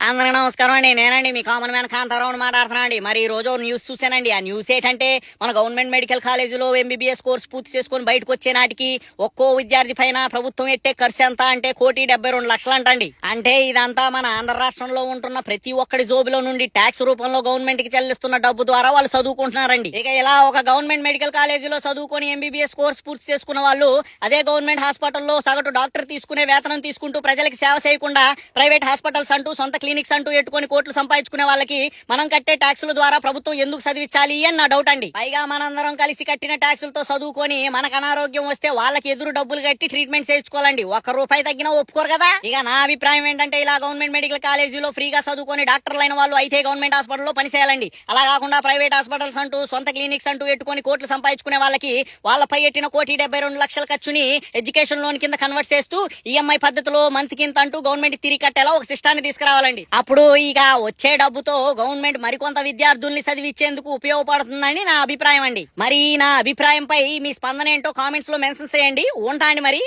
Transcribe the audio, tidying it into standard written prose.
అందరికి నమస్కారం అండి. నేనండి మీ కామన్ మ్యాన్ కాంతారావు మాట్లాడుతున్నా అండి. మరి ఈ రోజు న్యూస్ చూసానండి. ఆ న్యూస్ ఏంటంటే మన గవర్నమెంట్ మెడికల్ కాలేజీలో ఎంబీబీఎస్ కోర్స్ పూర్తి చేసుకుని బయటకు వచ్చే నాటికి ఒక్కో విద్యార్థి పైన ప్రభుత్వం ఎట్టే ఖర్చు ఎంత అంటే 1,72,00,000 అంటండి. అంటే ఇదంతా మన ఆంధ్ర రాష్ట్రంలో ఉంటున్న ప్రతి ఒక్కడి జోబులో నుండి ట్యాక్స్ రూపంలో గవర్నమెంట్ కి చెల్లిస్తున్న డబ్బు ద్వారా వాళ్ళు చదువుకుంటున్నారండి. ఇక ఇలా ఒక గవర్నమెంట్ మెడికల్ కాలేజీలో చదువుకొని ఎంబీబీఎస్ కోర్స్ పూర్తి చేసుకున్న వాళ్ళు అదే గవర్నమెంట్ హాస్పిటల్లో సగటు డాక్టర్ తీసుకునే వేతనం తీసుకుంటూ ప్రజలకు సేవ చేయకుండా ప్రైవేట్ హాస్పిటల్స్ అంటూ సొంత క్లినిక్స్ అంటూ ఎట్టుకొని కోట్లు సంపాదించుకునే వాళ్ళకి మనం కట్టే ట్యాక్సుల ద్వారా ప్రభుత్వం ఎందుకు చదివించాలి అని నా డౌట్ అండి. పైగా మనందరం కలిసి కట్టిన ట్యాక్సులతో చదువుకొని మనకు అనారోగ్యం వస్తే వాళ్ళకి ఎదురు డబ్బులు కట్టి ట్రీట్మెంట్ చేయించుకోవాలండి. ₹1 తగ్గినా ఒప్పుకోరు కదా. ఇక నా అభిప్రాయం ఏంటంటే ఇలా గవర్నమెంట్ మెడికల్ కాలేజీలో ఫ్రీగా చదువుకొని డాక్టర్లు అయిన వాళ్ళు అయితే గవర్నమెంట్ హాస్పిటల్లో పనిచేయాలండి. అలా కాకుండా ప్రైవేట్ హాస్పిటల్స్ అంటూ సొంత క్లినిక్స్ అంటూ ఎట్టుకొని కోట్లు సంపాదించుకునే వాళ్ళకి వాళ్ళపై ఎట్టిన ₹1,72,00,000 ఖర్చుని ఎడ్యుకేషన్ లోన్ కింద కన్వర్ట్ చేస్తూ ఈఎంఐ పద్ధతిలో మంత్ కింద అంటూ గవర్నమెంట్ తిరిగి కట్టేలా ఒక సిస్టాన్ని తీసుకురావాలండి. అప్పుడు ఇక వచ్చే డబ్బుతో గవర్నమెంట్ మరికొంత విద్యార్థుల్ని చదివించేందుకు ఉపయోగపడుతుందని నా అభిప్రాయం అండి. మరి నా అభిప్రాయంపై మీ స్పందన ఏంటో కామెంట్స్ లో మెన్షన్ చేయండి. ఉంటాండి మరి.